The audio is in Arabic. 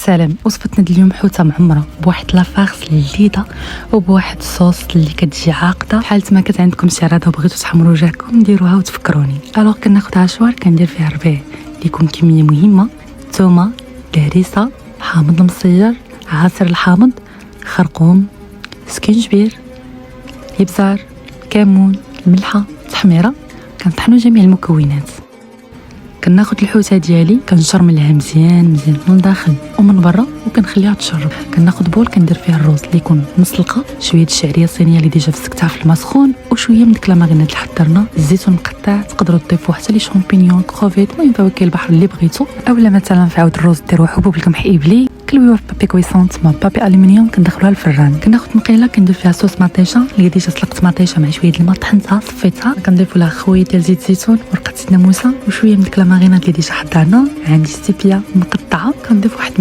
سلام. وصفتنا اليوم حوته معمره بواحد لافارس لذيذه وبواحد الصوص اللي كتجي عاقده بحال ما كانت عندكم شي عراضه وبغيتو تحمروا وجهكم ديروها وتفكروني. الوغ كناخذ عشوار كندير فيها ربيع اللي يكون كميه مهمه: ثومه، الهريسه، حامض المصير، عصير الحامض، خرقوم، سكينجبير، ابزار، كمون، الملحه، تحميره. كنطحنوا جميع المكونات. كناخذ الحوته ديالي كنشرملها مزيان من الداخل ومن برا وكنخليها تشرب. كناخذ بول كندير فيها الروز اللي يكون مسلقه، شويه الشعريه الصينيه اللي ديجا فسكتها في الماء سخون، وشويه من ديك الماغرينات اللي حضرنا، الزيتون مقطع. تقدروا تضيفوا حتى لي شامبينيون، كروفيت، المهم فواكه البحر اللي بغيتو، اولا مثلا في عود الروز ديروا حبوب القمح ابلي، كلويوها في بابي كويسونت مع بابي الومنيوم كندخلوها للفران. كناخذ مقيله كندير فيها صوص مطيشه اللي ديجا سلقت مطيشه مع شويه الماء، طحنتها صفيتها، كنضيف لها خويه ديال زيت زيتون، ورقه ناموسه، وشويه من ديك الماغرينات اللي ديجا حضرنا. عندي ستيبيا مقطعه كنضيف واحد